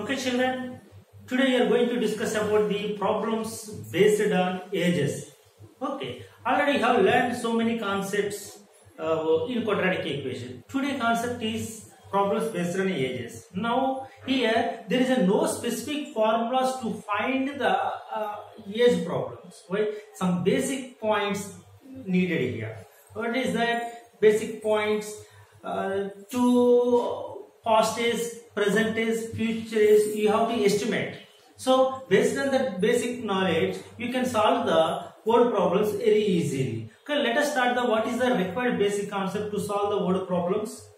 Okay, children, today we are going to discuss about the problems based on ages. Okay, already have learned so many concepts in quadratic equation. Today concept is problems based on ages. Now here there is no specific formulas to find the age problems. Why? Some basic points needed here. What is that? Basic points to past is, present is, future is, you have to estimate. So based on that basic knowledge, you can solve the word problems very easily. Okay, let us start the what is the required basic concept to solve the word problems.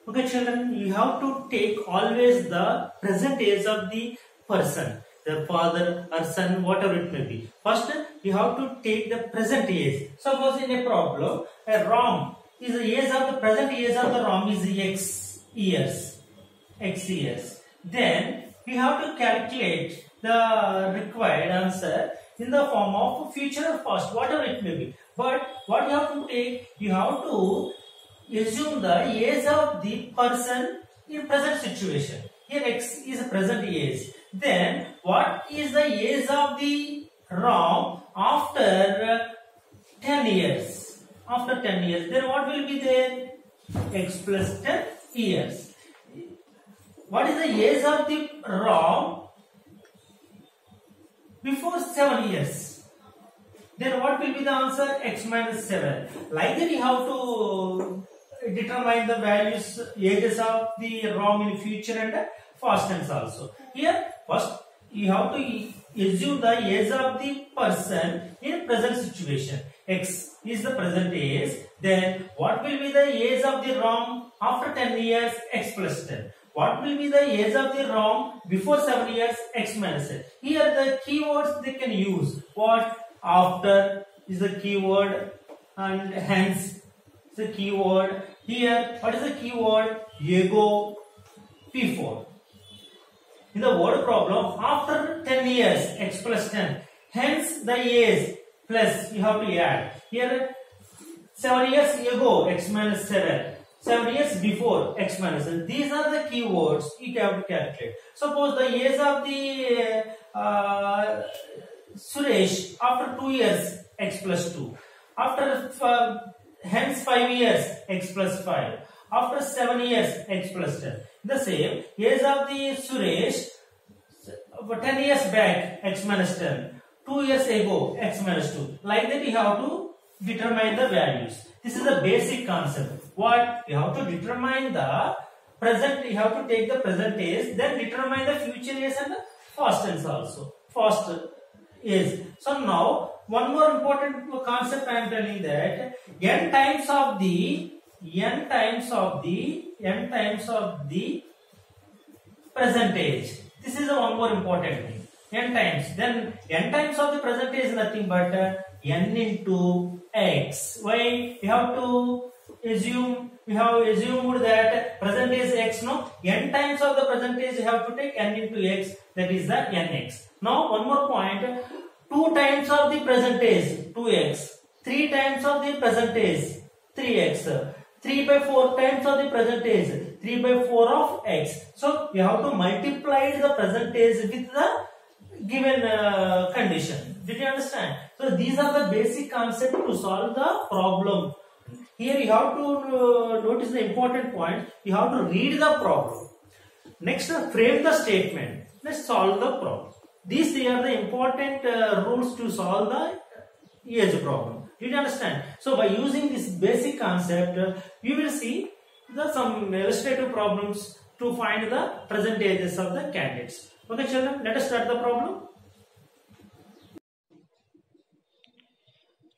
Okay, children, you have to take always the present age of the person, the father or son, whatever it may be. First, you have to take the present age. Suppose in a problem, a ROM is the age of the present age of the ROM is x years. Then we have to calculate the required answer in the form of future or past, whatever it may be. But what you have to take, you have to assume the age of the person in present situation. Here x is a present age. Then what is the age of the ROM after 10 years? After 10 years, then what will be there? X plus 10 years. What is the age of the ROM before 7 years? Then what will be the answer? X minus 7. Like that you have to determine the values, ages of the ROM in future and past tense also. Here, first you have to assume the age of the person in present situation. X is the present age. Then what will be the age of the ROM after 10 years? X plus 10. What will be the age of the ROM before 7 years? X minus 10. Here the keywords they can use. What? After is the keyword and hence is the keyword. Here what is the keyword? Ago, before. In the word problem, after 10 years, x plus 10. Hence the age plus you have to add. Here 7 years ago, x minus 7. 7 years before, x minus 7. These are the keywords you have to calculate. Suppose the age of the Suresh after 2 years, x plus 2. After hence 5 years, x plus 5. After 7 years, x plus 10. The same age of the Suresh 10 years back, x minus 10. 2 years ago, x minus 2. Like that you have to determine the values. This is the basic concept. What? You have to determine the present, you have to take the present age, then determine the future age and the past tense also. Past age. So now, one more important concept I am telling that n times of the present age. This is the one more important thing. N times. Then n times of the present age is nothing but n into x. Why? We have to assume, we have assumed that present is x, no? N times of the present age you have to take n into x, that is the nx. Now one more point, 2 times of the present age, 2x. 3 times of the present age, 3x. 3 by 4 times of the present age, 3 by 4 of x. So you have to multiply the present age with the given condition. Did you understand? So these are the basic concept to solve the problem. Here you have to notice the important point. You have to read the problem. Next, frame the statement. Let's solve the problem. These three are the important rules to solve the age problem. Did you understand? So by using this basic concept, you will see some illustrative problems to find the present ages of the candidates. Okay, children, let us start the problem.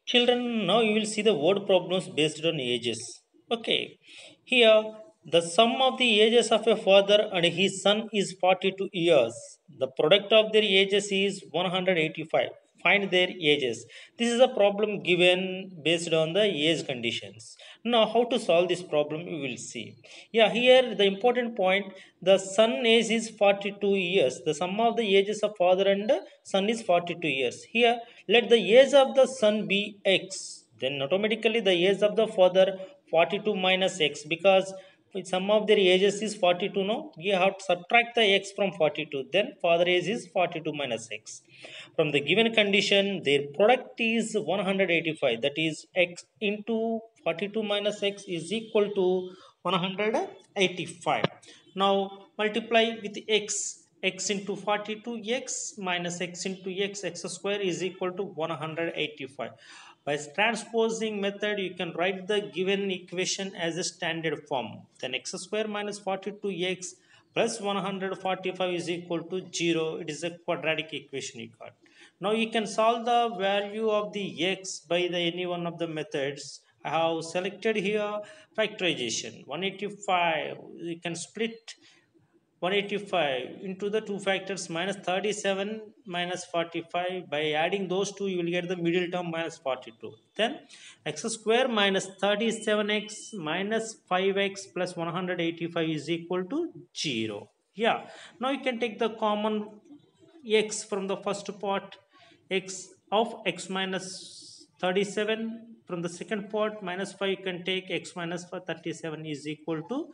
Children, now you will see the word problems based on ages. Okay, here the sum of the ages of a father and his son is 42 years. The product of their ages is 185. Find their ages. This is a problem given based on the age conditions. Now how to solve this problem we will see. Yeah, here the important point, the son age is 42 years. The sum of the ages of father and son is 42 years. Here let the age of the son be x. Then automatically the age of the father 42 minus x, because sum of their ages is 42. No, you have to subtract the x from 42. Then father age is 42 minus x. From the given condition, their product is 185. That is x into 42 minus x is equal to 185. Now multiply with x into 42, x minus x into x square is equal to 185. By transposing method, you can write the given equation as a standard form. Then x square minus 42x plus 145 is equal to 0. It is a quadratic equation you got. Now you can solve the value of the x by the any one of the methods. I have selected here factorization. 185, you can split 185 into the two factors minus 37 minus 45. By adding those two, you will get the middle term minus 42. Then x square minus 37x minus 5x plus 185 is equal to 0. Yeah, now you can take the common x from the first part, x of x minus 37, from the second part minus 5 you can take x minus 37 is equal to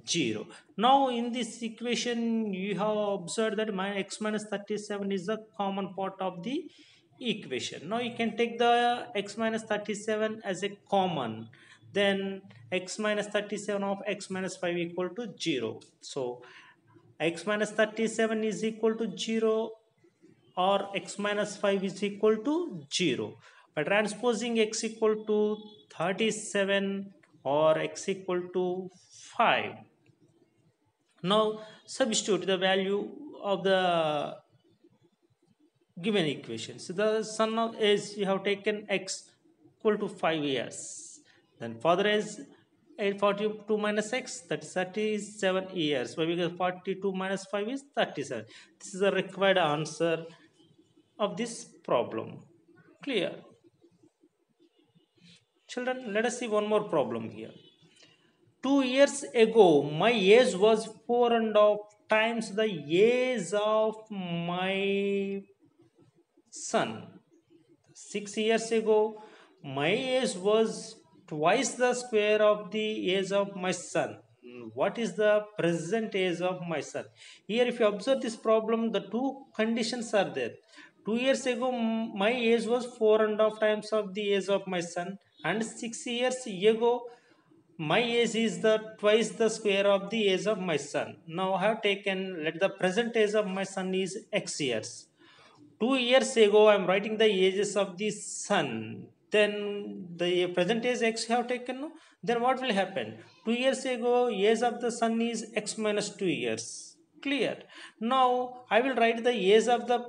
0. Now in this equation you have observed that my x minus 37 is the common part of the equation. Now you can take the x minus 37 as a common, then x minus 37 of x minus 5 equal to 0. So x minus 37 is equal to 0 or x minus 5 is equal to 0. By transposing x equal to 37 or x equal to 5. Now substitute the value of the given equation. So the son of is, you have taken x equal to 5 years. Then father is 42 minus x, that is 37 years. Why? Because 42 minus 5 is 37. This is the required answer of this problem. Clear? Children, let us see one more problem here. 2 years ago, my age was 4.5 times the age of my son. 6 years ago, my age was twice the square of the age of my son. What is the present age of my son? Here, if you observe this problem, the two conditions are there. 2 years ago, my age was 4.5 times of the age of my son, and 6 years ago, my age is the twice the square of the age of my son. Now I have taken, let the present age of my son is x years. 2 years ago, I am writing the ages of the son. Then the present age x have taken. No? Then what will happen? 2 years ago, age of the son is x minus 2 years. Clear? Now I will write the age of the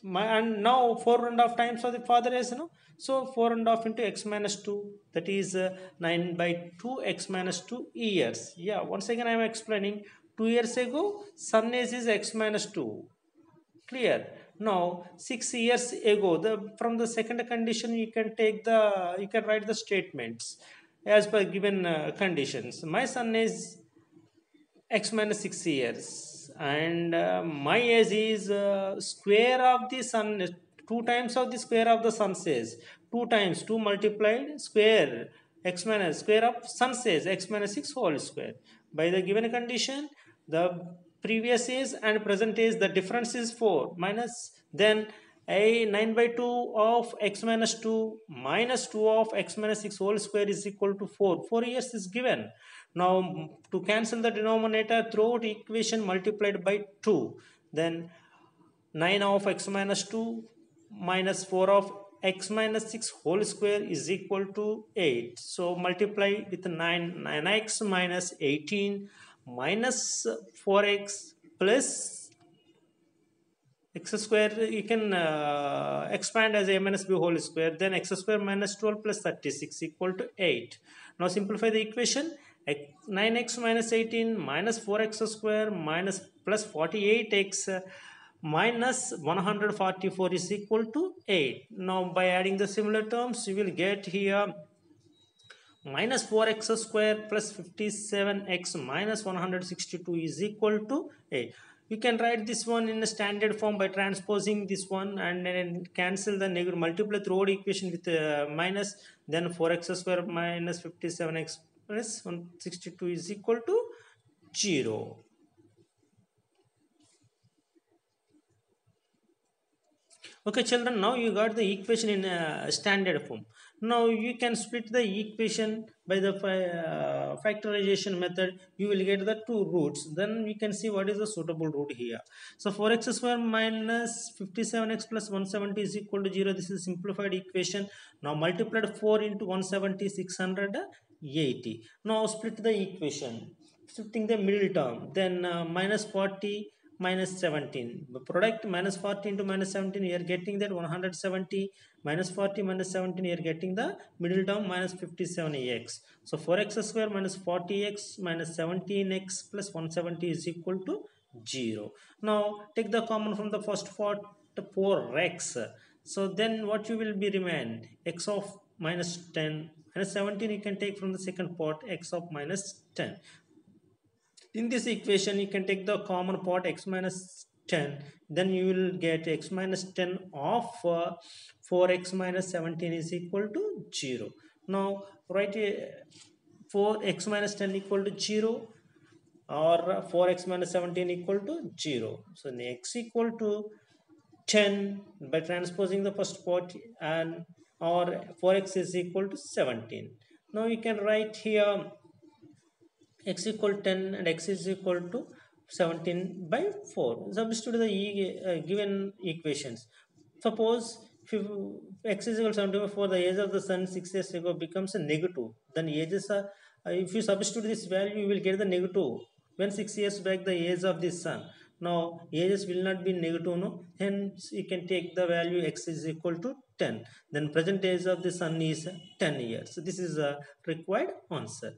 and now 4.5 times of the father is, no, so 4.5 into x minus 2, that is 9 by 2 x minus 2 years. Yeah, once again I am explaining. 2 years ago son age is x minus 2. Clear? Now 6 years ago, the from the second condition you can take the, you can write the statements as per given conditions. My son is x minus 6 years, and my age is square of the sun, 2 times of the square of the sun says, 2 times 2 multiplied square x minus square of sun says x minus 6 whole square. By the given condition, the previous age and present age, the difference is 4 minus, then a 9 by 2 of x minus 2 minus 2 of x minus 6 whole square is equal to 4. 4 years is given. Now to cancel the denominator, throughout equation multiplied by 2. Then 9 of x minus 2 minus 4 of x minus 6 whole square is equal to 8. So multiply with 9, 9x minus 18 minus 4x plus x square, you can expand as a minus b whole square, then x square minus 12 plus 36 equal to 8. Now simplify the equation. 9x minus 18 minus 4x square minus plus 48x minus 144 is equal to 8. Now by adding the similar terms, you will get here minus 4x square plus 57x minus 162 is equal to 8. You can write this one in a standard form by transposing this one and then cancel the negative, multiply throughout equation with minus, then 4x square minus 57x minus 162 is equal to 0. Okay, children, now you got the equation in standard form. Now you can split the equation by the factorization method. You will get the two roots. Then we can see what is the suitable root here. So 4x square minus 57x plus 170 is equal to 0. This is simplified equation. Now multiplied 4 into 170, 680. Now split the equation. Splitting the middle term. Then minus 40 minus 17. The product minus 40 into minus 17, you are getting that 170, minus 40 minus 17, you are getting the middle term minus 57x. So 4x square minus 40x minus 17x plus 170 is equal to 0. Now take the common from the first part, 4x. So then what you will be remain? X of minus 10 minus 17 you can take from the second part, x of minus 10. In this equation you can take the common part x minus 10, then you will get x minus 10 of 4x minus 17 is equal to 0. Now write 4x minus 10 equal to 0 or 4x minus 17 equal to 0. So x equal to 10 by transposing the first part, and or 4x is equal to 17. Now you can write here x equal 10 and x is equal to 17 by 4. Substitute the given equations. Suppose if x is equal to 17 by 4, the age of the sun 6 years ago becomes a negative. Then ages are, if you substitute this value, you will get the negative. When 6 years back, the age of the sun. Now ages will not be negative, no. Hence you can take the value x is equal to 10. Then present age of the sun is 10 years. So this is a required answer.